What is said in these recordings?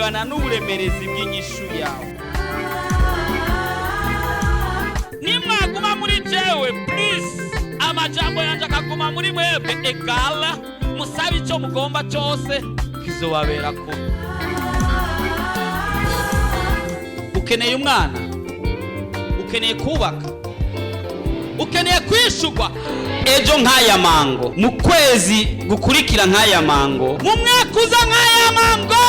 bingana n'uburemerezi bw'inyishu yawe. Nimwaguma muri jewe, please, amajambo yanje akaguma muri mwebwe, egala musabe icyo mugomba cyose kizobabera ko. Ukeneye umwana, ukeneye kubaka, ukeneye kwishugwa ejo nk'aya mango, mu kwezi gukurikira nk'aya mango, mu mwaka uza nk'aya mango,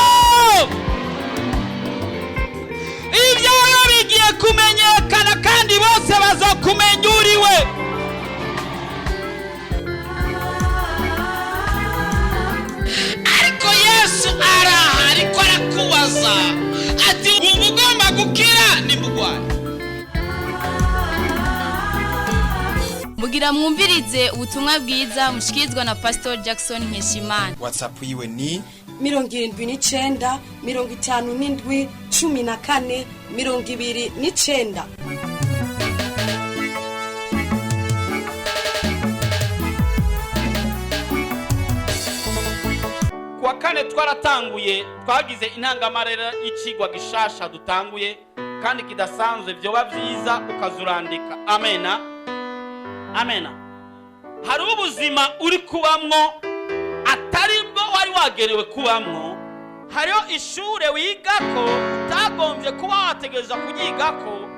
ibyawe bigiye kumenyekana kandi bose bazokumenya uriwe. Ariko Yesu araha, ariko arakubaza ati ubu ugomba gukira nimugwane. Mugira mwumvirize ubutumwa bwiza mushikirizwa na Pastor Jackson Nkeshimana. WhatsApp yiwe ni 79 57 14 29. Kwa kane twaratanguye, twagize intangamarera y'icigwa gishasha dutanguye kandi kidasanzwe, byoba byiza ukazurandika. Amena, amena. Hari ubuzima uri kubamwo atari bwo wari wagerewe kubamwo. Hariho ishure wigako utagombye kuba wategereza kunyigako.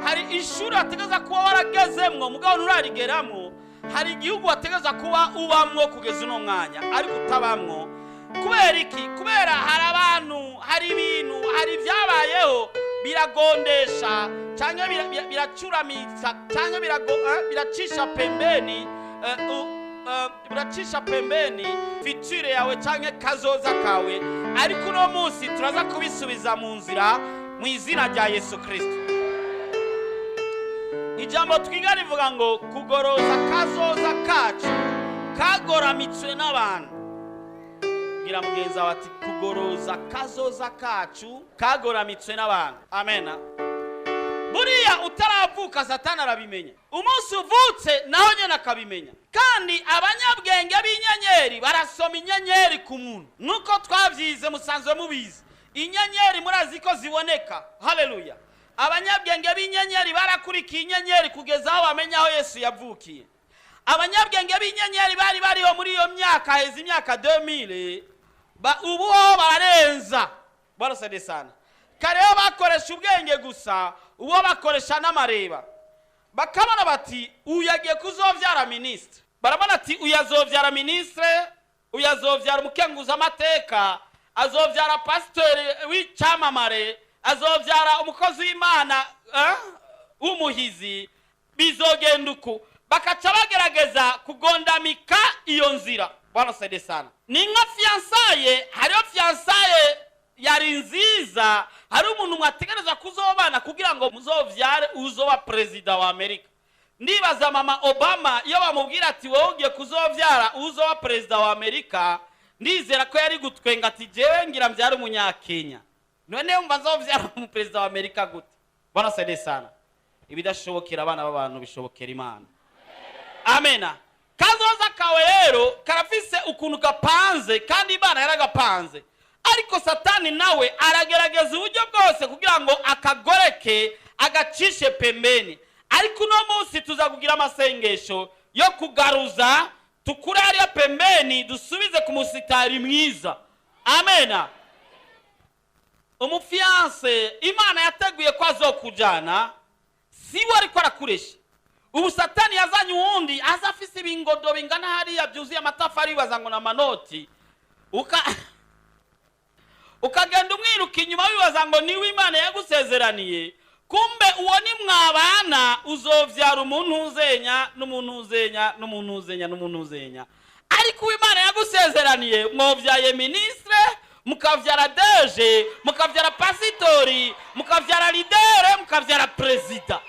Hari ishure wategereza kuba waragezemwo mugabo nturarigeramwo. Hari igihugu wategereza kuba ubamwo kugeza uno mwanya ariko utabamwo. Kubera iki? Kubera hari abantu, hari ibintu, hari byabayeho biragondesha cyangwa biracuramisa cyangwa biracisha pembeni biracisha pembeni future yawe cyangwa kazoza kawe, ariko uno munsi turaza kubisubiza mu nzira mu izina rya Yesu Kristo. Ijambo twiga rivuga ngo kugoroza kazoza kacu kagoramitswe n'abantu. Gira mugenza wati kugoroza kazoza kacu kagoramitswe n'abantu. Amena. Buriya utaravuka Satani arabimenya. Umunsi uvutse naho nyene akabimenya. Kandi abanyabwenge b'inyenyeri barasoma inyenyeri ku muntu. Nuko twavyize musanzwe mubizi. Inyenyeri murazi ko ziboneka. Haleluya. Abanyabwenge b'inyenyeri barakurikiye inyenyeri kugeza aho bamenya aho Yesu yavukiye. Abanyabwenge b'inyenyeri bariho muri iyo myaka heza imyaka 2000 ubu ho barenza. Barasede sana. Kareo bakoresha ubwenge gusa, uwo bakoresha n'amareba. Bakabona bati uyagiye kuzovyara ministre. Barabona ati uyazovyara ministre, uyazovyara umukenguza amateka, azovyara pastor w'icyamamare, azovyara umukozi w'Imana umuhizi. Bizogenda uko bakaca bagerageza kugondamika iyo nzira. Barasede sana. Ni nka fiançaye, hariyo fiançaye yari nziza, hari umuntu mwategereza kuzobana kugira ngo muzovyare uzoba president wa Amerika. Ndibaza mama Obama iyo bamubwira ati wowe ugiye kuzovyara uzoba president wa Amerika, ndizera ko yari gutwenga ati jewe ngira mvyara umunyakenya. None umva nzovyara mu president wa Amerika gute? Barasede sana. Ibidashobokera abana b'abantu bishobokera Imana. Amena. Kazoza kawe rero karafise ukuntu gapanze kandi Imana yaragapanze. Ariko Satani nawe aragerageza uburyo bwose kugira ngo akagoreke agacishe pembeni. Ariko no munsi tuzakugira amasengesho yo kugaruza tukure hariya pembeni dusubize ku musitari mwiza. Amena. Umufiance Imana yateguye ko azokujana siwe ariko arakuresha. Ubu Satani yazanye uwundi azafise ibingodo bingana hariya byuzuye amatafari bibaza ngo na manoti. Ukagenda umwiruka inyuma wibaza ngo niwe Imana yagusezeraniye. Kumbe uwo ni mwabana uzovyara umuntu uzenya n'umuntu uzenya n'umuntu uzenya n'umuntu uzenya. Ariko Imana yagusezeraniye mwovyaye ministre, mukavyara deje, mukavyara pasitori, mukavyara lidere, mukavyara president.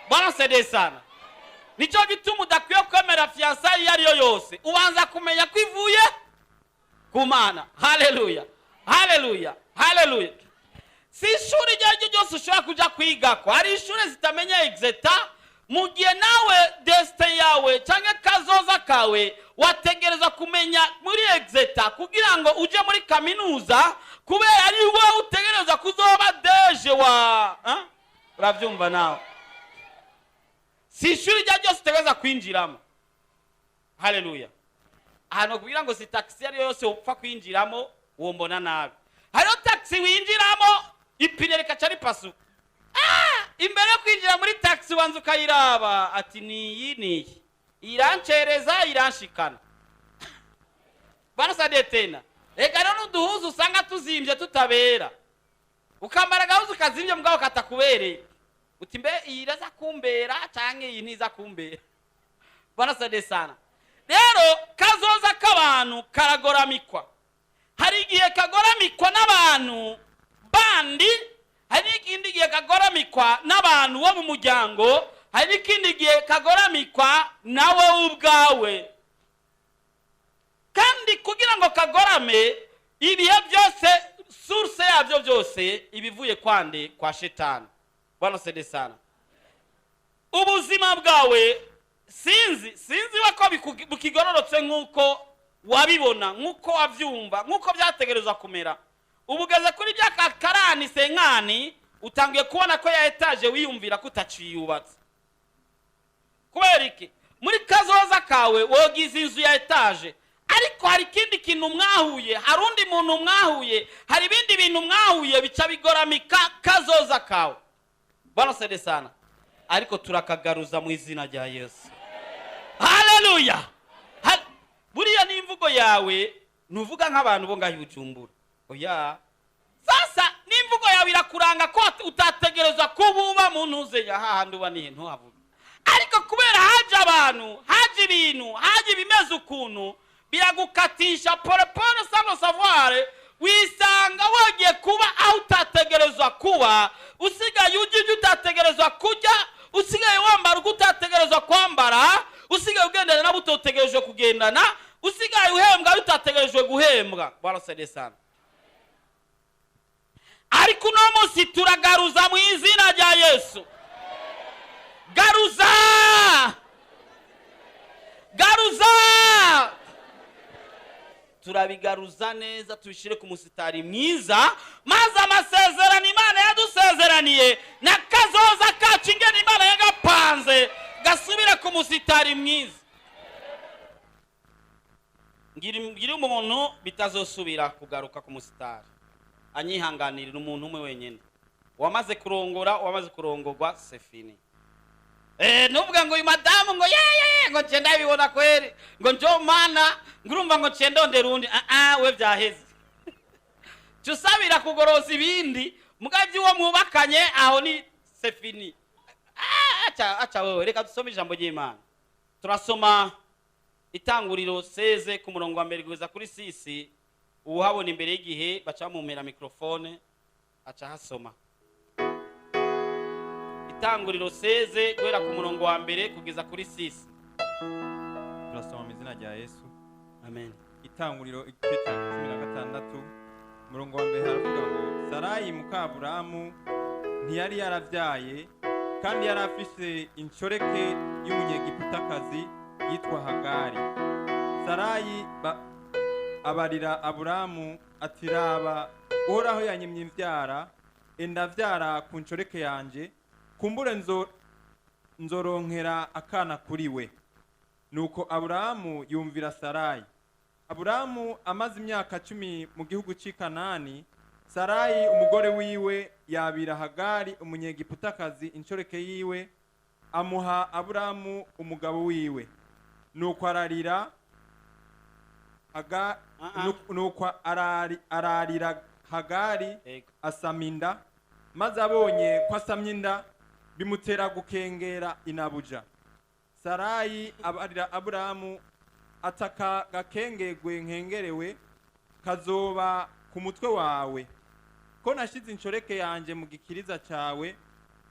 Bwana sede sana. Nico gituma udakwiye kwemera fiançaye yariyo yose. Ubanza kumenya kwivuye kumana. Haleluya. Haleluya. Haleluya. Si ishuri ryaje ryose ushobora kuja kwigako. Hari ishure zitamenya exeta, mugiye nawe destin yawe cyangwa kazoza kawe wategereza kumenya muri exeta kugira ngo uje muri kaminuza kubera ari wowe utegereza kuzoba deje wa urabyumva nawe si ishuri rya ryose utegereza kwinjiramo. Haleluya. Hano kubwira ngo si taxi ari yose upfa kwinjiramo uwo mbona nabi. Hariho taxi winjiramo ipine rikaca ripasu. Imbere yo kwinjira muri taxi wanzu ukayiraba ati niyi irancereza iranshikana. Bana sadetena ega rero n'uduhuzu usanga tuzimbye tutabera ukambara gahuzu kazimbye mugabo katakubereye uti mbe iraza kumbera canke iyi ntiza kumbera. Bana sadesana rero kazoza k'abantu karagoramikwa. Hari igihe kagoramikwa n'abantu bandi, hari ikindi gihe kagoramikwa n'abantu bo mu muryango, hari ikindi gihe kagoramikwa nawe ubwawe. Kandi kugira ngo kagorame ibihe byose source yabyo byose ibivuye kwande kwa shetani. Bwana sede sana. Ubuzima bwawe sinzi wako bukigororotse nkuko wabibona, nkuko wavyumva, nkuko byategerezwa kumera. Ubugeze kuri bya karani senkani utangiye kubona ko ya etage wiyumvira kutaciyubatse. Kubera iki? Muri kazoza kawe wogize inzu ya etage, ariko hari ikindi kintu mwahuye, hari undi muntu mwahuye, hari ibindi bintu mwahuye bica bigoramika kazoza kawe. Bwana sede sana. Ariko turakagaruza mu izina rya Yesu. Haleluya. Buriya ni imvugo yawe nuvuga nk'abantu bo ngaho Bujumbura. Oya. Sasa ni imvugo yawe irakuranga ko utategerezwa kububa mu ntuze ya hahandi uba nihe ntuhavuga. Ariko kubera haje abantu, haje ibintu, haje bimeze ukuntu biragukatisha pole sans savoir, wisanga wagiye kuba aho utategerezwa kuba, usigaye ujije utategerezwa kujya, usigaye wambara utategerezwa kwambara, usigaye ugendana nabo utotegerejwe kugendana, usigaye uhembwa utategerejwe guhembwa. Bwana sede sana. Ariko no munsi turagaruza mu izina rya Yesu. Garuza! Garuza! Turabigaruza neza tubishire ku musitari mwiza, maze amasezerano Imana yadusezeraniye na kazoza kacu ingene Imana yagapanze gasubira ku musitari mwiza. Ngiri umuntu bitazosubira kugaruka ku musitari. Anyihanganirira umuntu umwe wenyene. Wamaze kurongorwa sefini. Nuvuga ngo uyu madamu ngo ngo cyenda bibona kweri ngo njo mana ngurumva ngo cyendonde rundi we byaheze. Tusabira kugoroza ibindi mugaji wo mwubakanye aho ni sefini. Acha wewe reka dusome ijambo ry'Imana. Turasoma Itanguriro 16 ku murongo wa mbere kugeza kuri 6. Uhabona imbere y'igihe baca mumera microphone aca hasoma. Itanguriro 16 guhera ku murongo wa mbere kugeza kuri 6. Turasoma mu izina rya Yesu. Amen. Itanguriro 16 murongo wa mbere haravuga ngo Sarayi muka Aburamu ntiyari yaravyaye kandi yari afise inshoreke y'umunyegiputakazi yitwa Hagari. Sarayi abarira Aburamu atiraba uhoraho yanyimye imvyara endavyara ku nshoreke yanje kumbure nzoronkera akana kuri we. Nuko Aburamu yumvira Sarayi. Aburamu amaze imyaka 10 mu gihugu cy'i Kanani. Sarayi umugore wiwe yabira Hagari umunyegiputakazi inshoreke yiwe amuha Aburamu umugabo wiwe. Nuko ararira ararira Hagari asaminda, maze abonye ko asamyinda bimutera gukengera inabuja. Sarayi abarira Aburamu ataka gakengegwe nkengerewe kazoba ku mutwe wawe ko nashize inshoreke yanje mu gikiriza cyawe,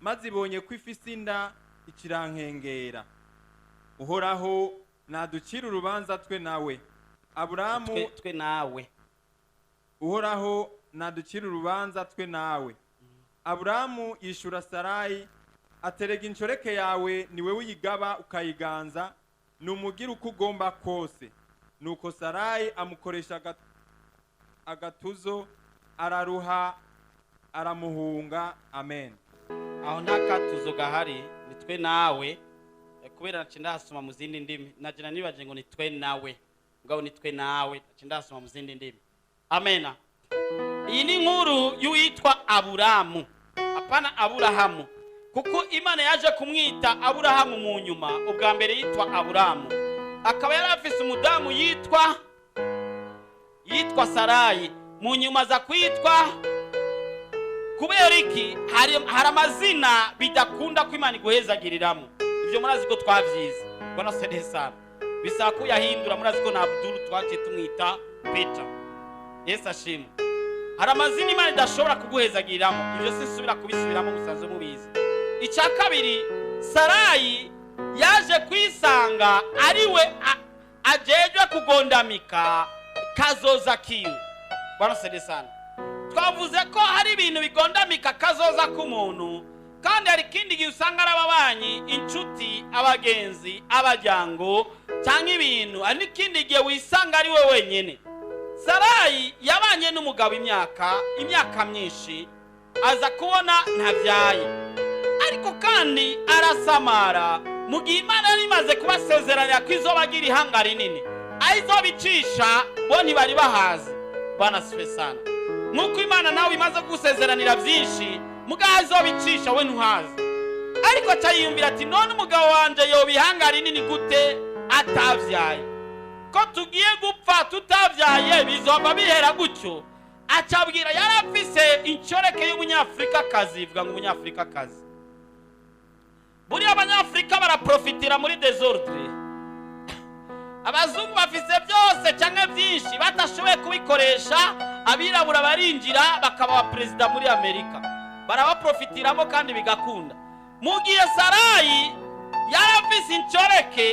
maze ibonye ko ifise inda ikirankengera. Uhoraho naducira urubanza twe nawe. Aburamu twe nawe. Uhoraho naducira urubanza twe nawe. Aburamu yishura Sarayi aterega inshoreke yawe niwe uyigaba ukayiganza numugira uko ugomba kose. Nuko Sarayi amukoresha agatuzo araruha aramuhunga. Amen. aho nta katuzo gahari nitwe nawe kubera naci ndahasoma mu zindi ndimi nagira nibaje ngo nitwe nawe ngabo nitwe nawe naci ndahasoma mu zindi ndimi. Amena. Iyi ni inkuru y'uwitwa Aburamu, apana Aburahamu, kuko Imana yaje kumwita Aburahamu mu nyuma. Ubwa mbere yitwa Aburamu, akaba yari afise umudamu yitwa Sarayi, mu nyuma za kwitwa. Kubera iki hari amazina bidakunda ko Imana iguhezagiriramo. Ivyo murazi ko twavyize bwana Sedesana bisaba ko yahindura. Murazi ko na Abdul twaje tumwita Peter. Yesu ashimwe. Hari amazina Imana idashobora kuguhezagiriramo. Ivyo sisubira kubisubiramo, musanze mubizi. Icya kabiri, Sarayi yaje kwisanga ariwe ajejwe kugondamika kazoza kiwe. Bwana Sedesana, twavuze ko hari ibintu bigondamika kazoza k'umuntu, kandi hari ikindi gihe usanga ari ababanyi, inshuti, abagenzi, abajyango cyangwa ibintu. Hari n'ikindi gihe wisanga ari we wenyine. Sarayi yabanye n'umugabo imyaka myinshi, aza kubona ntabyaye, ariko kandi arasamara. Mu gihe Imana yari imaze kubasezeranya ko izobagira ihanga rinini, ayizobicisha bo ntibari bahazi. Bwana Sedesana, nuko Imana nawe imaze gusezeranira byinshi, mugaha izobicisha we ntuhazi. Ariko cyayiyumvira ati none umugabo wanje yoba ihanga rinini gute atavyaye? Ko tugiye gupfa tutavyaye bizova bihera gutyo. Acabwira yarafise incoreke y'umunyafrikakazi, ivuga ngo umunyafrikakazi. Buri abanyafrika baraprofitira muri desordre. Abazungu bafise byose cyangwa byinshi batashoboye kubikoresha, abirabura barinjira bakaba president muri Amerika, barabaprofitiramo kandi bigakunda. Mugiye Sarayi yarafise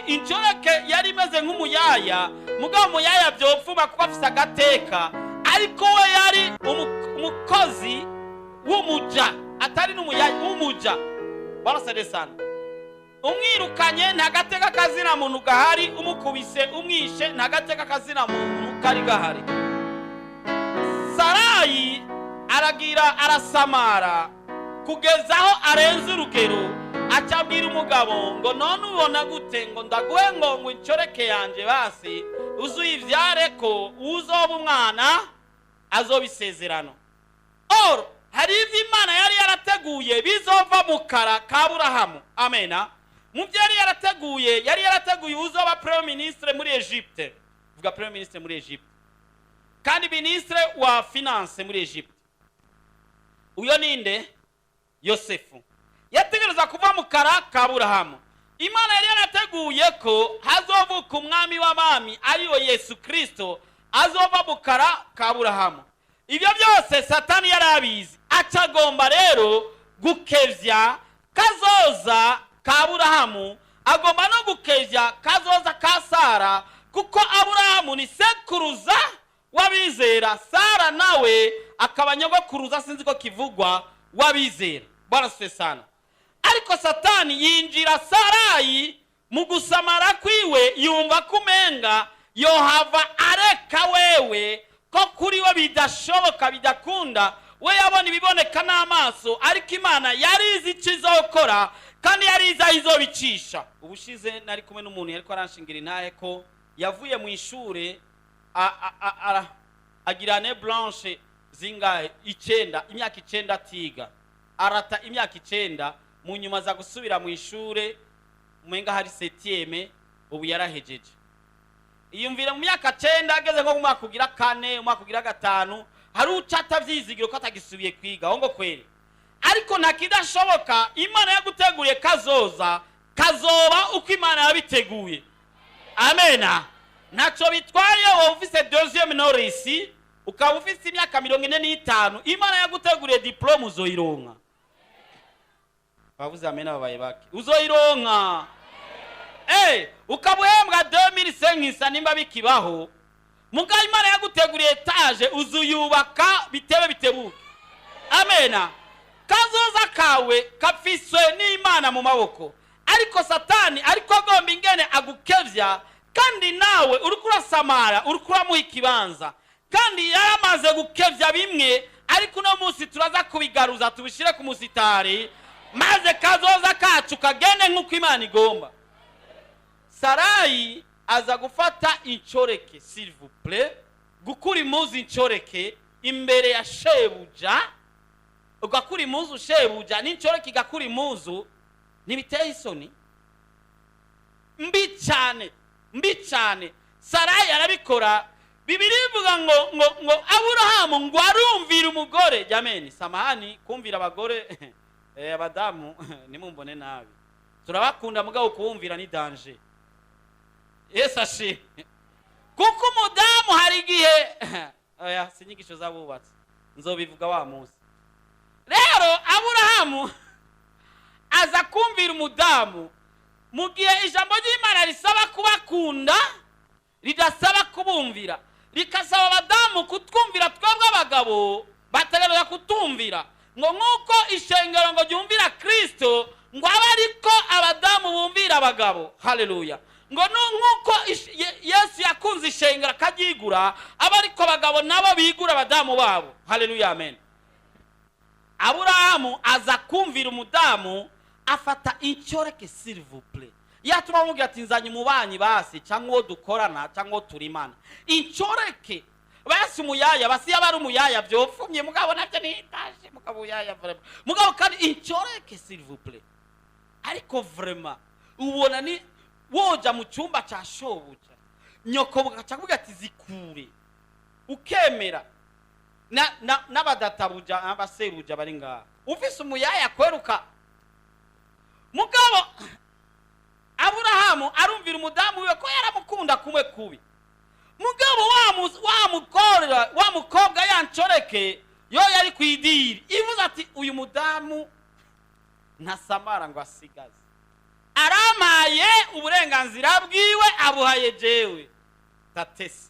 incoreke yari imeze nk'umuyaya, mugabo umuyaya byopfuma kuko afise agateka, ariko we yari umukozi w'umuja, atari n'umuyaya w'umuja. Bwana Sedesana, umwirukanye nta gateka kazina muntu gahari, umukubise umwishe nta gateka kazina muntu kari gahari. Sarayi arasamara kugezaho arenze urugero, acabwira umugabo ngo none ubona gute ngo ndaguhe ngo incoreke yanje basi uzuyivyare ko uzoba umwana azobisezerano. Or hari ivyo Imana yari yarateguye bizova mu kara ka Aburahamu. Amena. Mu byo yari yarateguye uzoba premier ministre muri Egypte. Vuga premier ministre muri Egypte, kandi ministre wa finance muri Egypte. Uyo ninde? Yosefu. Yategereza kuva mu kara ka Aburahamu. Imana yari yarateguye ko hazovuka umwami w'abami ariyo Yesu Kristo, azova mu kara ka Aburahamu. Ibyo byose Satani yarabizi, acagomba rero gukevya kazoza ka Aburahamu, agomba no gukevya kazoza ka Sara, kuko Aburahamu ni sekuruza wabizera, Sara nawe akaba nyogokuruza, sinzi ko kivugwa, wabizera. Bwana Sedesana, ariko Satani yinjira Sarayi mu gusamara kwiwe, yumva kumenga yohava areka wewe ko kuri we bidashoboka bidakunda. We yabona ibiboneka n'amaso, ariko Imana yarizi ikizokora kandi yarizi izobicisha. Ubushize nari kumwe n'umuntu yariko aranshingira intahe ko yavuye mu ishure agira ne blanche zingahe 9, imyaka 9 atiga, arata imyaka 9, mu nyuma za gusubira mu ishure mwenga hari 7eme, ubu yarahejeje. Iyumvira mu myaka 9 ageze nko mu mwaka kugira 4, mu mwaka kugira 5, hari ucata vyizigiro ko atagisubiye kwiga hongo kweli. Ariko ntakidashoboka, Imana yaguteguriye kazoba uko Imana yabiteguye. Amena. Naco bitwaye wowe ufise deuxième norisi, ukaba ufise imyaka 45, Imana yaguteguriye diplome uzoyironka. Bavuze amena babaye baki. Uzoyironka. Ukabuhembwa 2005 nimba bikibaho. Muga Imana yaguteguriye etage uzuyubaka bitebe bitebuke. Amena. Kazoza kawe kafiswe n'Imana mu maboko. Ariko Satani ariko agomba ingene agukevya, kandi nawe uriko urasamara, uriko uramuha ikibanza, kandi yaramaze gukevya bimwe ariko uno munsi turaza kubigaruza tubishire ku musitari maze kazoza kacu kagende nk'uko Imana igomba. Sarayi aza gufata incoreke, s'il vous plaît, gukura impuzu incoreke imbere ya shebuja, ugakura impuzu shebuja n'incoreke igakura impuzu, ntibiteye isoni? Mbi cyane. Sarayi arabikora. Bibiri ivuga ngo Aburahamu ngo arumvira umugore. Jameni, samahani kumvira abagore abadamu nimumbone nabi, turabakunda mugabo kuwumvira ni danger. Yesu ashimwe. Kuko umudamu hari igihe oya sinyigisho zabubatse nzobivuga wa munsi. Rero Aburahamu aza kumvira umudamu mu gihe ijambo ry'Imana risaba kubakunda, ridasaba kubumvira, rikasaba abadamu kutwumvira twebwe abagabo bategereza kutumvira, ngo nk'uko ishengero ngo ryumvira Kristo ngo abe ariko abadamu bumvira abagabo. Haleluya. Ngo nk'uko Yesu yakunze ishengero akaryigura, abe ariko abagabo nabo bigura abadamu babo. Haleluya, amen. Aburahamu aza kumvira umudamu, afata incoreke, s'il vous plaît. Yatuma amubwira ati nzanye umubanyi basi cyangwa uwo dukorana cyangwa turimana. Incoreke basi umuyaya, basi yabari umuyaya byofumye mugabo nabyo nitaje mugabo uyaya vraiment. Mugabo kandi incoreke, s'il vous plaît. Ariko vraiment ubona ni woja mu cyumba cya shobuja, nyoko bagacavuga ati zikure, ukemera n'abadatabuja abaseruja bari ngaha, ufise umuyaya kweruka. Mugabo Aburahamu arumvira umudamu we ko yaramukunda kumwe kubi. Mugabo wa mukobwa yancoreke yo yari kwidiri, ivuze ati uyu mudamu ntasamara ngo asigaze, aramaye uburenganzira bwiwe abuhaye jewe tatese.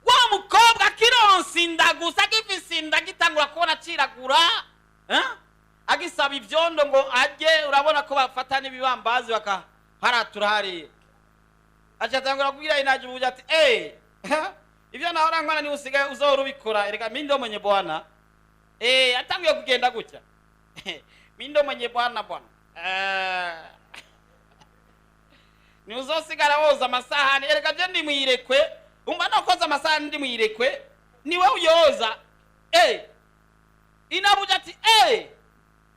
Wa mukobwa kironsi inda gusa, gifise inda gitangura kubona ciragura, agisaba ivyondo ngo ajye, urabona ko bafata n'ibibambazi bakaharatura hariya, acatangura kugira inaje ubuja ati ivyo nahora nkwana ni usigaye uzohora ubikora, erega mindo mwenye bwana atanguye kugenda gutya mindo mwenye bwana ni uzosigara woza amasahani, erega je ndi mwirekwe, umva no koza amasahani ndi mwirekwe, niwe uyoza. Inabuja ati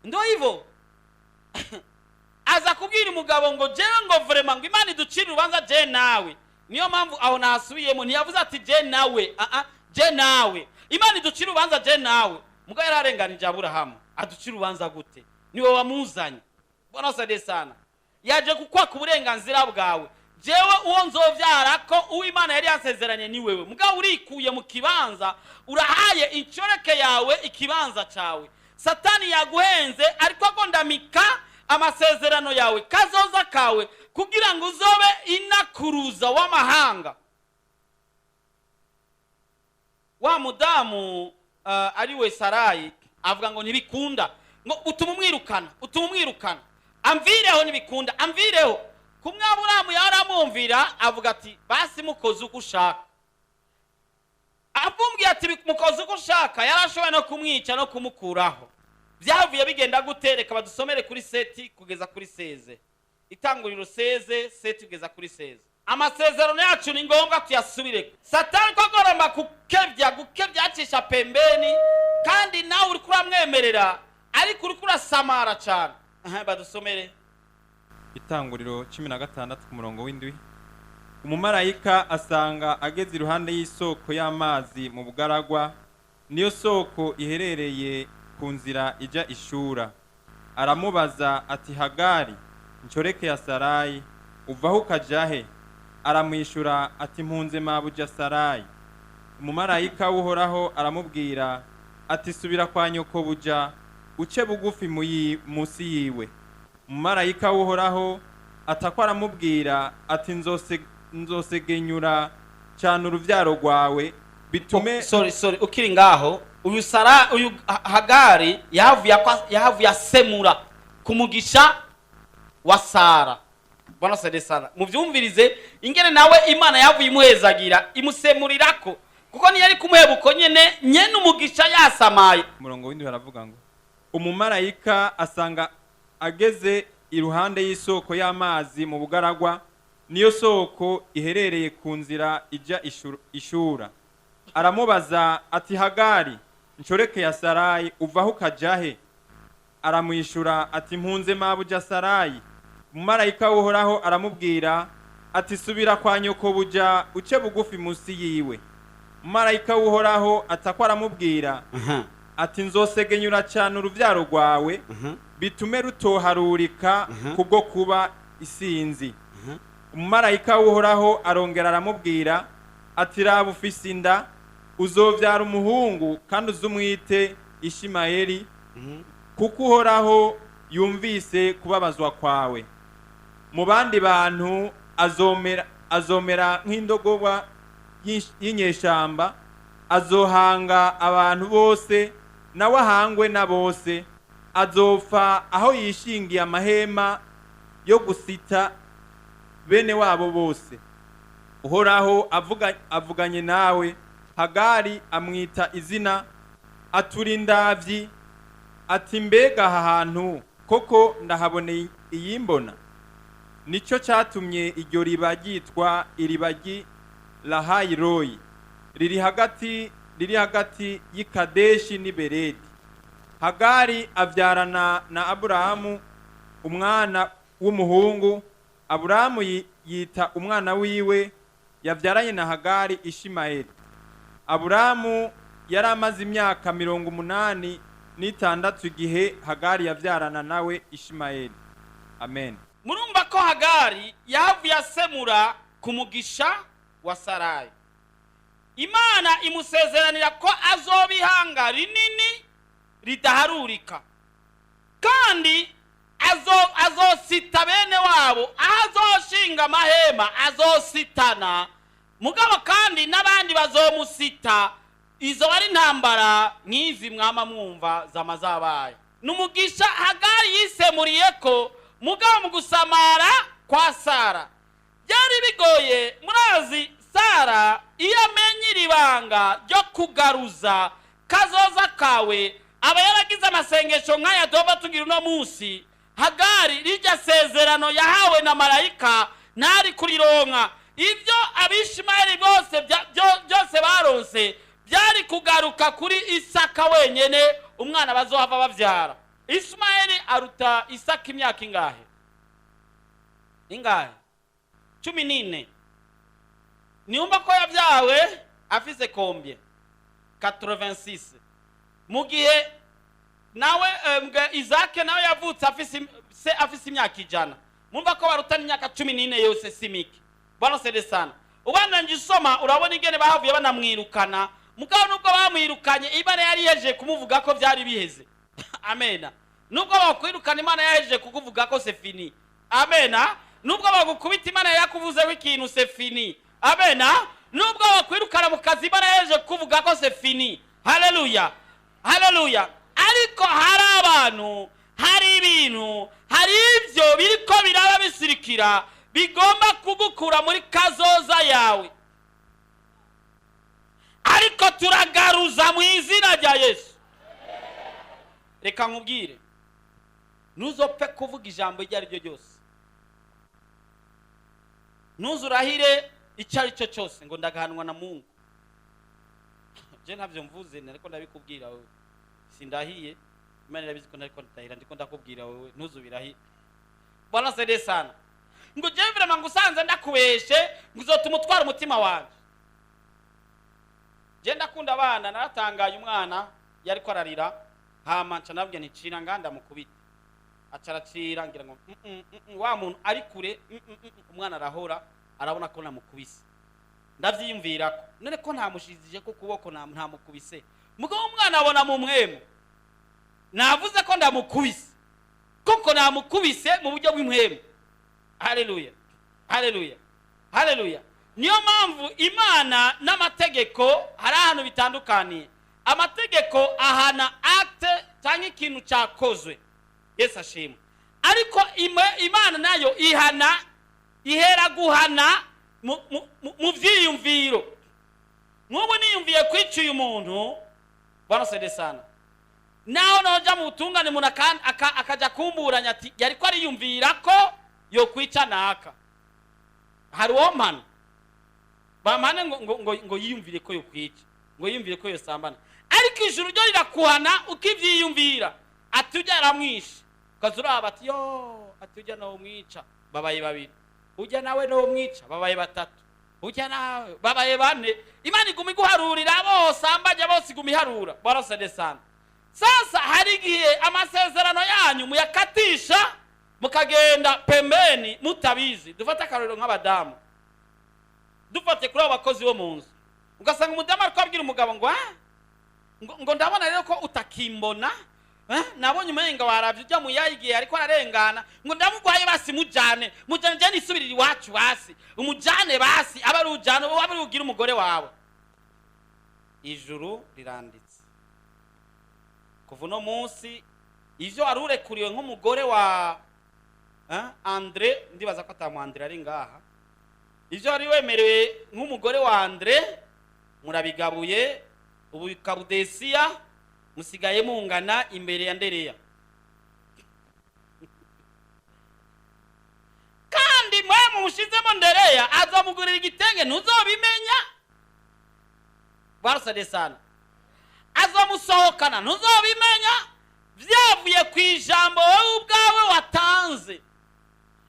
ndo hivyo. Aza kubwira umugabo ngo jewe ngo vraiment ngo Imana iducira urubanza je nawe. Niyo mpamvu aho nasubiyemo ntiyavuze ati je nawe, je nawe, Imana iducira urubanza je nawe. Mugabo yararenganije Aburahamu, aducira urubanza gute? Niwe wamuzanye. Bwana sade sana. Yaje kukwaka uburenganzira bwawe. Jewe uwo nzovyara ko uw'Imana yari yansezeranye ni wewe. Mugabo urikuye mu kibanza, urahaye incoreke yawe ikibanza cawe. Satani yaguhenze ariko agondamika amasezerano yawe, kazoza kawe, kugira ngo uzobe inakuruza w'amahanga. Wa mudamu ari we Sarayi avuga ngo ntibikunda, ngo utumumwirukana, amvireho ntibikunda, amvireho. Kumwe Aburahamu yaramumvira avuga ati basi mukoze uko ushaka. Avumbwiye ati mukoze uko ushaka, yarashoboye no kumwica no kumukuraho. Byavuye bigenda gutereka badusomere kuri 7 kugeza kuri 16. Itanguriro 7 kugeza kuri 16. Amasezerano yacu ni ngombwa tuyasubire. Satani ko agomba gukebya acisha pembeni, kandi nawe uri kuramwemerera ariko uri kurasamara cyane. Badusomere Itanguriro 16 ku murongo w'indwi. Umumarayika asanga ageze iruhande y'isoko y'amazi mu bugaragwa, niyo soko iherereye ku nzira ija Ishura. Aramubaza ati Hagari, incoreke ya Sarayi, uvaho ukajahe? Aramwishura ati mpunze mabuja Sarayi. Umumarayika w'Uhoraho aramubwira ati subira kwa nyoko buja, uce bugufi musi yiwe. Umumarayika w'Uhoraho atakwa aramubwira ati nzosegenyura cyane uruvyaro rwawe bitume. Sorry ukiri ngaho, uyu Hagari yahavuye asemura kumugisha wa Sara. Bwana sade sana. Muvyumvirize ingene nawe Imana yavuye imuhezagira imusemurirako kuko niyo ari kumuheba uko nyene umugisha yasamaye. umurongo w'indi baravuga ngo umumarayika asanga ageze iruhande y'isoko y'amazi mu bugaragwa, niyo soko iherereye ku nzira ijya ishura. Aramubaza ati Hagari, nshoreke ya Sarayi, uvaho ukajahe? Aramwishura ati mpunze mabuja Sarayi. Umumarayika w'Uhoraho aramubwira ati subira kwa nyoko buja uce bugufi munsi yiwe. Umumarayika w'Uhoraho atakwa aramubwira ati nzosegenyura cyane uruvyaro rwawe, bitume rutoharurika kubwo kuba isinzi. Umumarayika w'Uhoraho arongera aramubwira ati raba ufise inda, uzovyara umuhungu kandi uzumwite Ishimayeli, kuko Uhoraho yumvise kubabazwa kwawe. Mu bandi bantu azomera nk'indogoba y'inyeshamba, azohanga abantu bose nawe ahangwe na bose, azopfa aho yishingiye amahema yo gusita bene wabo bose. Uhoraho avuganye nawe. Hagari amwita izina aturindavyi ati mbega aha hantu koko ndahaboneye iyimbona? Nico cyatumye iryo riba ryitwa iriba Lahayiroyi, riri hagati y'Ikadeshi n'i Beredi. Hagari avyarana na Aburahamu umwana w'umuhungu. Aburahamu yita umwana wiwe yavyaranye na Hagari Ishimayeli. Aburahamu yari amaze imyaka 86 igihe Hagari yavyarana nawe Ishimayeli. Amen. Murumva ko Hagari yahavuye asemura ku mugisha wa Sarayi. Imana imusezeranira ko azobihanga rinini ridaharurika, kandi azosita bene wabo, azoshinga amahema azositana, mugabo kandi n'abandi bazomusita. Izo bari ntambara nk'izi mwama mwumva zamazabaye. Numugisha Hagari yisemuriye ko, mugabo mu gusamara kwa Sara byari bigoye. Murazi Sara iyo amenye iribanga ryo kugaruza kazoza kawe, aba yaragize amasengesho nk'aya doba tugira uno munsi. Hagari rijya sezerano yahawe na marayika ntari kurironka. Ibyo Abishimayeli byose baronse byari kugaruka kuri Isaka wenyene, umwana bazohava bavyara. Ishimayeli aruta Isaka imyaka ingahe? 14. Niumva ko yavyawe afise combien? 86. Mu gihe nawe Isaka nawe yavutse afise imyaka 100. Mumva ko barutana imyaka 14 yose simiki. Bwana sede sana. Ubanda njisoma urabona ingene bahavuye banamwirukana. Mugabo nubwo bamwirukanye, Imana yari yeje kumuvuga ko byari biheze. Amena. Nubwo bakwirukana, Imana yaje kukuvuga ko c'est fini. Amena. Nubwo bagukubita, Imana yakuvuzeho ikintu c'est fini. Amena. Nubwo bakwirukana mu kazi, Imana yaje kukuvuga ko c'est fini. Haleluya. Haleluya. Ariko hari abantu, hari ibintu, hari ibyo biriko biraba bisirikira bigomba kugukura muri kazoza yawe. Ariko turagaruza mu izina rya Yesu. Reka nkubwire, ntuzopfe kuvuga ijambo iryo ari ryo ryose. Ntuzurahire icyo ari cyo cyose ngo ndagahanwa na Mungu. Je ntabyo mvuze, ariko ndabikubwira wowe. Sindahiye, Imana irabizi ko nariko ndahira, ndiko ndakubwira wowe ntuzubirahi. Bwana sede sana. Ngo je vraiment ngusanze ndakubeshe, nguzotuma utwara umutima wanje. Je ndakunda abana, naratangaye umwana yari ko ararira, hama nca nabwiye nticira nganda mukubita. Acaracira ngira ngo wa muntu ari kure, umwana arahora arabona ko namukubise. Ndavyiyumvira ko none ko ntamushizije ko kuboko ntamukubise. Mugabo umwana abona mu mwemo. Navuze ko ndamukubise. Koko namukubise mu buryo bw'imwemo. Haleluya. Haleluya. Haleluya. Niyo mpamvu Imana n'amategeko hari ahantu bitandukaniye. Amategeko ahana acte cyangwa ikintu cyakozwe. Yesu ashimwe. Ariko Imana nayo ihera guhana mu vyiyumviro. nk'ubu niyumviye kwica uyu muntu barasede sana naho noja mu butungane umuntu akaja kumburanya ati yari ko ariyumvira ko yo kwica naka hari uwo mpana bamane ngo yiyumvire ko yo kwica ngo yiyumvire ko yo sambana ariko ijuru ryo rirakuhana ukivyiyumvira ati ujya aramwisha ukazuraba ati yo ati ujya nawe umwica babaye babiri ujya nawe nawe umwica babaye batatu ujya nawe babaye bane imana iguma iguharurira bose ambaje bose iguma iharura barasede sana sasa hari igihe amasezerano yanyu muyakatisha mukagenda pembeni mutabizi dufate akarorero nk'abadamu dufate kuri abo bakozi bo mu nzu ugasanga umudamu ariko abwira umugabo ngo ndabona rero ko utakimbona nabonye umenga waravye ujya mu yayigiye ariko ararengana ngo ndamugwaye basi mujane je nisubirira iwacu basi umujane basi aba ari ujane aba ari ugira umugore wawe ijuru riranditse kuva no munsi ivyo arurekuriwe nk'umugore wa Andre ndibaza ko atamu Andre ari ngaha ivyo ari wemerewe nk'umugore wa Andre murabigabuye ubu Kabudesiya musigaye mungana imbere ya Ndereya kandi mwe mushizemo Ndereya azamugurira igitenge ntuzobimenya barasade sana azamusohokana ntuzobimenya vyavuye kwijambo wowe ubwawe watanze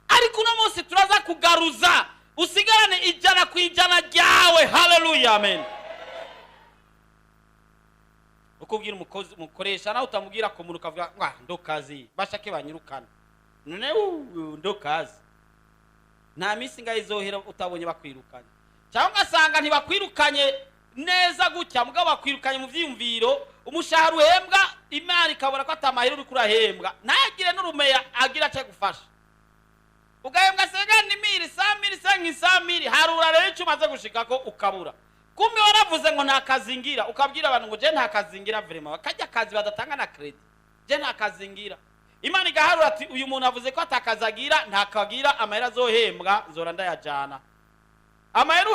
ariko uno munsi turaza kugaruza usigarane ijana kwijana ryawe haleluya amen ukubwira umukozi mukoresha nawe utamubwira ko umuntu ukavuga ngo ndokazi bashake banyirukana none ndokazi nta misi ngaho izohera utabonye bakwirukanye cyangwa ugasanga ntibakwirukanye neza gutya mugabo bakwirukanye mu vyiyumviro umushahara uhembwa imana ikabona ko atamahera uri kurahembwa ntagire n'urumeya agira cyo gufasha ugahembwa segani miri samiri sengi samiri harura rero icyo umaze gushikako ukabura kumbe waravuze ngo nta kazingira ukabwira abantu ngo je nta kazingira vraiment bakajya kazi badatanga na credit je nta kazingira imana igaharura ati uyu muntu avuze ko atakazagira nta kagira amahera azohembwa nzora ndayajana amahera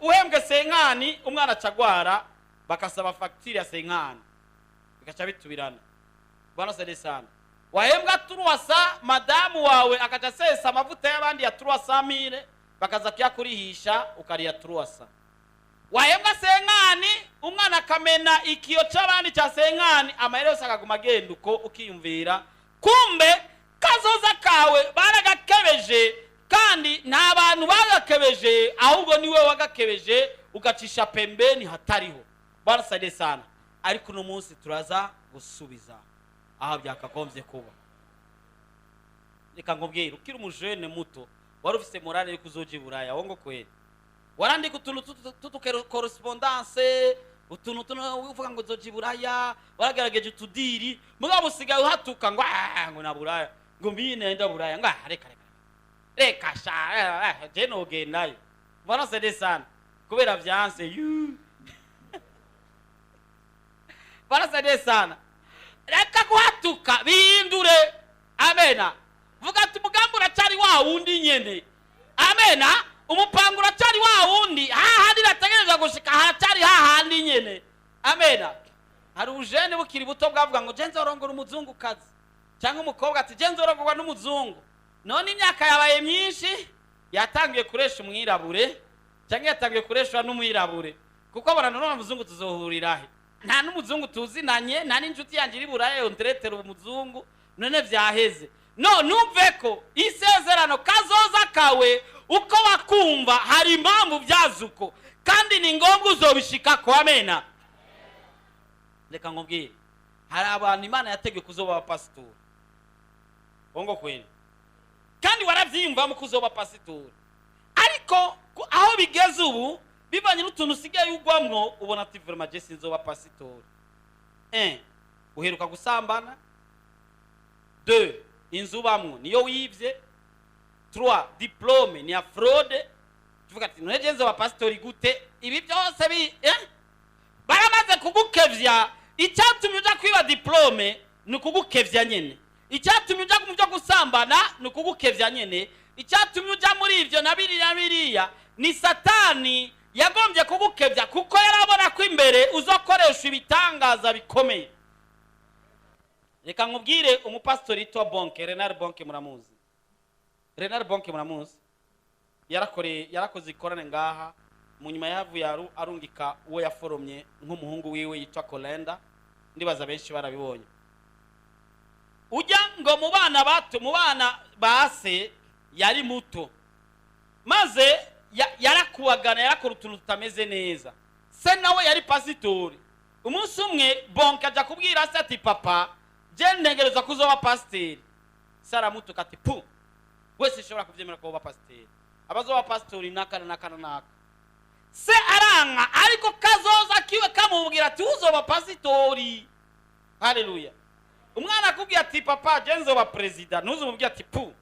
uhembwe senkani umwana acagwara bakasaba facture ya senkani bikaca bitubirana bwana sede sana wahembwa turuwasa madamu wawe akaca sesa amavuta y'abandi ya turuwasa mire bakaza kuyakurihisha ukariya turuwasa wahembwa senkani umwana akamena ikiyo c'abandi ca senkani amahera yose akaguma agenda uko ukiyumvira kumbe kazoza kawe baragakebeje kandi nta bantu bagakebeje ahubwo niwe wagakebeje ugacisha pembeni hatariho barasade sana ariko no munsi turaza gusubiza aho byakagombye kuba reka ngobwira ukiri umujene muto wari ufise morale yo kuzoja iburaya wongo kweli warandika utuntu tutu correspondance utuntu uvuga ngo zoja iburaya waragerageje utudiri mugabo usigaye uhatuka ngo na buraya ngo mbine nda buraya ngo reka sha je no gendayo barasede sana kubera vyanse barasede sana reka kuhatuka bihindure amena vuga ati umugambi uracari wa wundi nyene amena umupango uracari wa wundi hahandi nategereje gushika haracari hahandi nyene amena hari ujene bukiri buto bwavuga ngo je nzorongora umuzungu kazi cyangwa umukobwa ati je nzorongorwa n'umuzungu none imyaka yabaye myinshi yatangiye kuresha umwirabure cyangwa yatangiye kureshwa n'umwirabure kuko abana none umuzungu tuzohurirahe nta n'umuzungu tuzinanye nta n'injuti yanje iri buraye ndretera umuzungu none vyaheze no numve ko isezerano kazoza kawe uko wakumva hari impamvu vyazuko kandi ni ngombwa uzobishika ko amena reka ngobwire hari abantu imana yategeka kuzoba abapasitori bongo kweli kandi waravyiyumvamo kuzoba pasitori ariko aho bigeze ubu bivanye n'utuntu usigaye ugwamwo ubona ati vraiment je sinzoba pasitori uheruka gusambana 2 inzu bamwo niyo wivye 3 diplome ni ya fraude tuvuga ati none je nzoba pasitori gute ibi byose baramaze kugukevya icyatumye uja kwiba diplome ni kugukevya nyene icyatumye uja mu byo gusambana ni ukugukevya nyene icyatumye uja muri ivyo na biriya ni satani yagombye kugukebya kuko yarabona ko imbere uzokoresha ibitangaza bikomeye. Reka nkubwire umupastori to Bonke, Renard Bonke muramuzi. Renard Bonke muramuzi. Yarakoze ikorane ngaha, mu nyuma yavuye arungika uwo yaforomye nk'umuhungu wiwe yitwa Kolenda, ndibaza benshi barabibonye. Ujya ngo mu bana base yari muto, maze yarakuwagana, yarakora utuntu tutameze neza. Se nawe yari pasitori. Umunsi umwe Bonke aja kubwira se ati papa, je ntegereza kuzoba pasiteri. Sara muto kati pu, wese shobora kuvyemera ko uba pasiteri. Abazoba pastori naka. Se aranga, ariko kazoza kiwe kamubwira ati uzoba pasitori. Haleluya. Umwana akubwira ati papa je nzoba president, ntuzumubwira ati pu.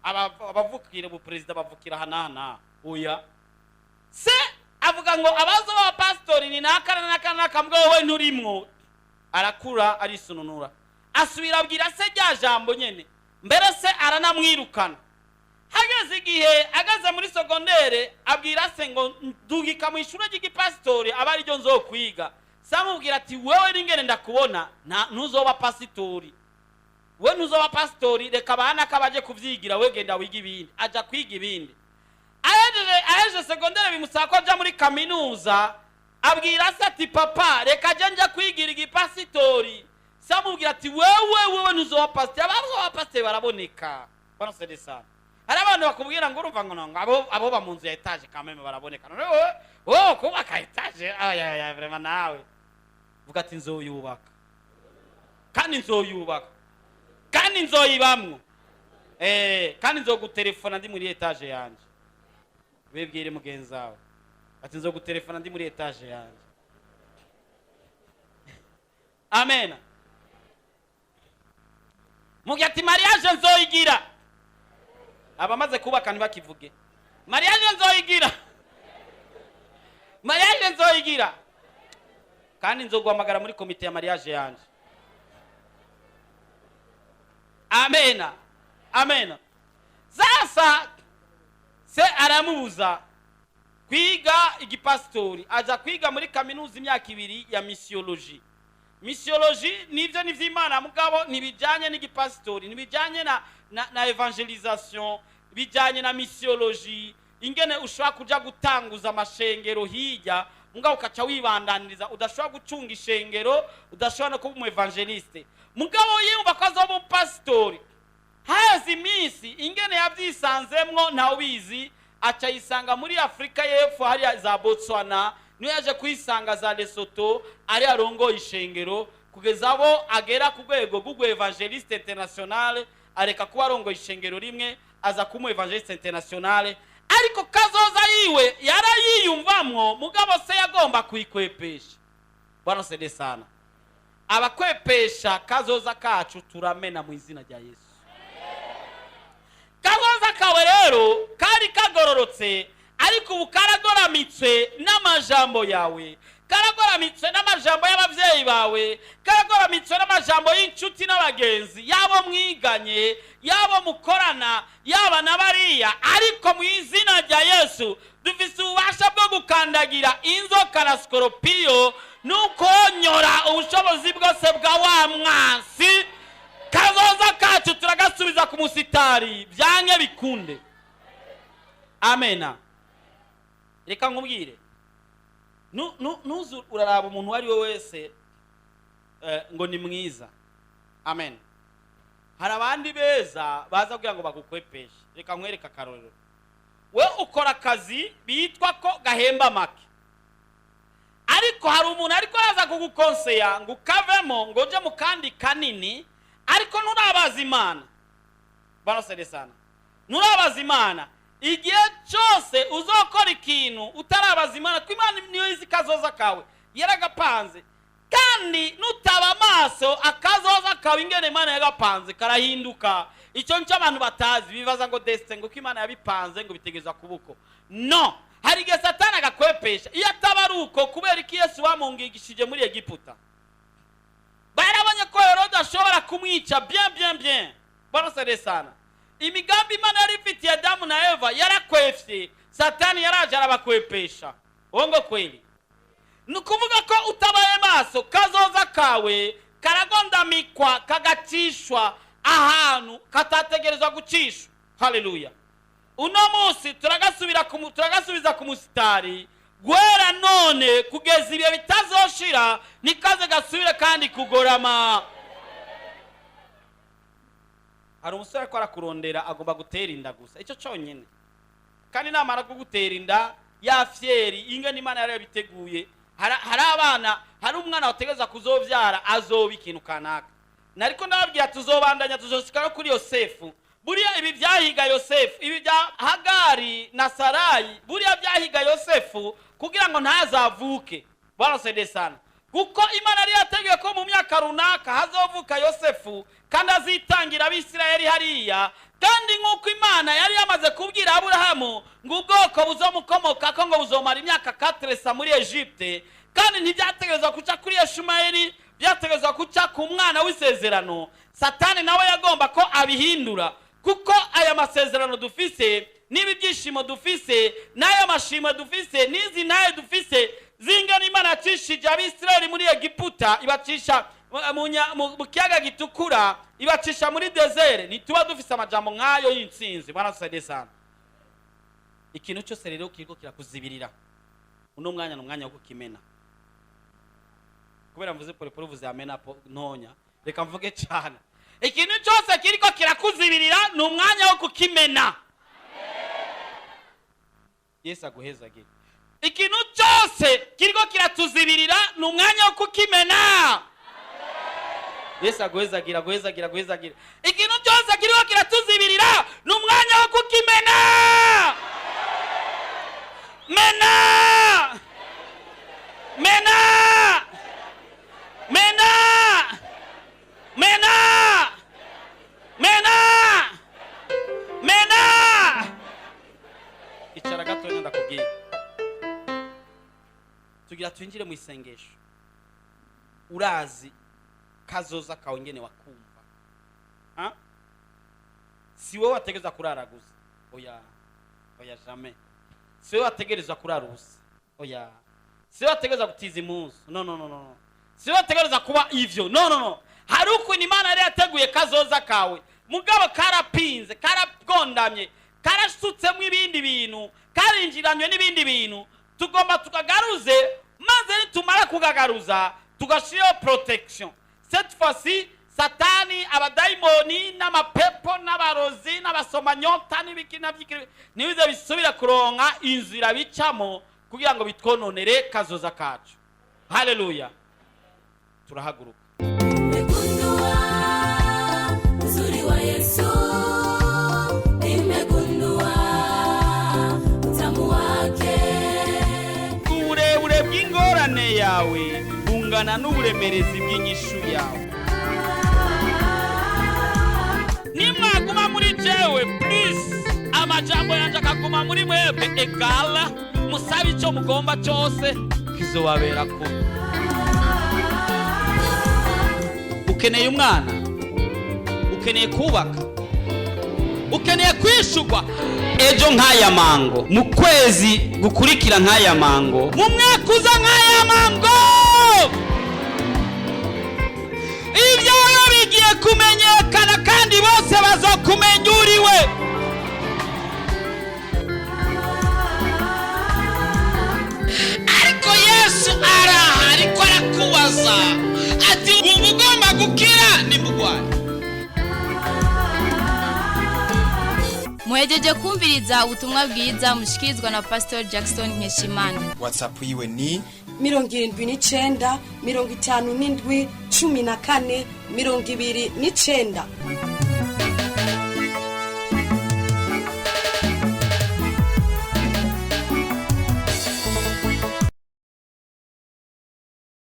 Abavukire bu president bavukira hanana. Oya. Se avuga ngo abazoba pastori ni naka mbwo we nturimwo. Arakura arisununura. Asubira abwira se rya jambo nyene. Mbere se aranamwirukana. Hageze igihe agaze muri segondere abwira se ngo ndugika mu ishure ry'igipastori abari ryo nzokwiga. Samubwira ati wewe ringene ndakubona ntuzoba pasitori. We ntuzoba pastori, reka abana kabaje kuvyigira, we genda wiga ibindi. Aja kwiga ibindi. Aheje segondere bimusaba ko aja muri kaminuza. Abwira se ati papa reka je nja kwigira igipasitori. Samubwira ati wewe ntuzoba pastori. Abazoba pastori baraboneka. Bano sedesa. Hari abantu bakubwira ngo urumva ngo abo ba munzu ya etage kameme baraboneka. Kuba ka etage aya vraiment nawe. Vuga ati nzoyubaka. Kandi nzoyubaka. Kandi nzoyibamwo. Kandi nzogutelefona ndi muri etage yanje. Webwire mugenzi wawe. Ati nzogutelefona ndi muri etage yanje. Amen. Mugi ati mariage nzoyigira. Abamaze kubaka ntibakivuge. Mariage nzoyigira. Mariage nzoyigira. Kandi nzoguhamagara muri komite ya mariage yanje. Amena. Amena. Sasa se aramubuza kwiga igipastori, aja kwiga muri kaminuza imyaka 2 ya missiology. Missiology nivyo nivy'Imana mugabo nibijanye n'igipastori, nibijanye na evangelisation, bijanye na missiology, ingene ushobora kuja gutanguza amashengero hirya mugabo ukaca wibandaniriza, udashobora gucunga ishengero, udashobora no kuba umu evangeliste. Mugabo yumva ko azoba umupastori. Hazi iminsi ingene yavyisanzemwo nta ubizi, aca yisanga muri Afrika y'Epfo hari za Botswana, niyo yaje kwisanga za Lesotho, ari arongo ishengero kugeza abo agera ku rwego rw'u evangeliste international, areka kuba arongo ishengero rimwe aza kumu evangeliste international. Ariko kazoza yiwe yarayiyumvamwo, mugabo se yagomba kuyikwepesha. Bwana sede sana. Abakwepesha kazoza kacu turamena mu izina rya Yesu. Kazoza kawe rero kari kagororotse, ariko ubu karagoramitse n'amajambo yawe, karagoramitse n'amajambo y'abavyeyi bawe, karagoramitse n'amajambo y'incuti n'abagenzi, yabo mwiganye, yabo mukorana, yaba nabariya. Ariko mu izina rya Yesu dufise ububasha bwo gukandagira inzoka na skorpiyo, n'ukonyora ubushobozi bwose bwa wa mwansi. Kazoza kacu turagasubiza ku musitari, byange bikunde. Amena. Reka nkubwire, nuzu uraraba umuntu wari we wese ngo ni mwiza. Amen. Hari abandi beza baza kugira ngo bagukwepeshe. Reka nkwereka akarorero. We ukora akazi bitwa ko gahemba make, ariko hari umuntu ariko araza kugukonseya ngo ukavemo ngo uje mu kandi kanini, ariko nurabaza Imana. Barasede sana. Nurabaza Imana. Igihe cyose uzokora ikintu utarabaza Imana, ko Imana niyo izi kazoza kawe yaragapanze. Kandi nutaba maso akazoza kawe ingene Imana yagapanze karahinduka. Icyo nicyo abantu batazi, bibaza ngo destiny ngo Imana yabipanze ngo bitegeza kubuko. No, hari igihe Satani agakwepesha. Iyo atabaruko kubera iki Yesu bamungigishije muri Egiputa, barabonye ko Herode ashobora kumwica bien. Barasede sana. Imigambi Imana yari ifitiye Adamu na Eva yarakwefye. satani yaraje arabakwepesha wongo kweli. Nukuvuga ko utabaye maso kazoza kawe karagondamikwa kagacishwa ahantu katategerezwa gucishwa. Haleluya. Uno munsi turagasubiza ku musitari gwera none kugeza ibihe bitazoshira nikaze gasubire kandi kugorama. Hari umusore ko arakurondera agomba gutera inda gusa icyo cyonyine, kandi namara kugutera inda ya fyeri ingene Imana yari biteguye. Hari abana, hari umwana wategeza kuzovyara azoba ikintu kanaka. Nariko ndababwira tuzobandanya tuzoshika kuri Yosefu. Buriya ibi byahiga Yosefu, ibi bya Hagari na Sarayi, buriya byahiga Yosefu kugira ngo ntazavuke. Barasede sana. Kuko Imana yari yateguye ko mu myaka runaka hazovuka Yosefu kandi azitangira Abisirayeli hariya. Kandi nk'uko Imana yari yamaze kubwira Aburahamu ngo ubwoko buzomukomoka ko ngo buzomara imyaka 4 muri Egypte, kandi ntibyategerezwa kuca kuri Yeshumayeli, byategerezwa kuca ku mwana w'isezerano. Satani nawe yagomba ko abihindura, kuko aya masezerano dufise nibi byishimo dufise n'aya mashimo dufise nizi naye dufise zingana Imana yacishije Abisirayeli muri Egiputa ibacisha mu kiyaga gitukura, ibacisha muri desert. Nituba dufise amajambo nkayo y'intsinzi. Bwana sade sana. Ikintu cyose rero kiriko kirakuzibirira uno mwanya n'umwanya wo kukimena. Kubera mvuze pole vuze amena ntonya, reka mvuge cyane. Ikintu cyose kiriko kirakuzibirira n'umwanya wo kukimena. Yesu aguhezage. Ikintu cyose kiriko kiratuzibirira n'umwanya wo kukimena. Yesu aguhezagira. Ikintu cyose kiriko kiratuzibirira n'umwanya wo kukimena. Mena. Icara gato nenda kubwira. Tugira twinjire mu isengesho. Urazi kazoza kawe ngene wakumva. Si wowe wategeza kurara gusa. Oya jamais. Si wowe wategereza kurara gusa. Oya. Si wowe wategeza gutiza impuzu. No. Si wowe wategereza kuba ivyo. No. Hari uko Imana yari yateguye kazoza kawe. Mugabo karapinze, karagondamye, karashutsemo ibindi bintu, karinjiranywe n'ibindi bintu. Tugomba tukagaruze, maze tumara kugagaruza tugashiraho protection. Cette fois-ci Satani, abadaimoni n'amapepo n'abarozi n'abasomanyota n'ibikina by'ikiri nibize bisubira kuronka inzira bicamo kugira ngo bitwononere kazoza kacu. Haleluya. Turahaguruka. Nimegundua uzuri wa Yesu, nimegundua utamu wake. Uburebure bw'ingorane yawe bungana n'uburemerezi bw'inyishu yawe. Nimwaguma muri jewe, please, amajambo yanje akaguma muri mwebwe egala, musabe icyo mugomba cyose kizobabera ko. Ukeneye umwana, ukeneye kubaka, ukeneye kwishugwa ejo nk'aya mango, mu kwezi gukurikira nk'aya mango, mu mwaka uza nk'aya mango. Ibyawe bigiye kumenyekana kandi bose bazokumenya uriwe. Ariko Yesu araha, ariko arakubaza ati ubu ugomba gukira ni mugwayi. Muhejeje kumviriza ubutumwa bwiza mushikizwa na Pastor Jackson Nkeshimana. WhatsApp yiwe ni 79 57 14 29.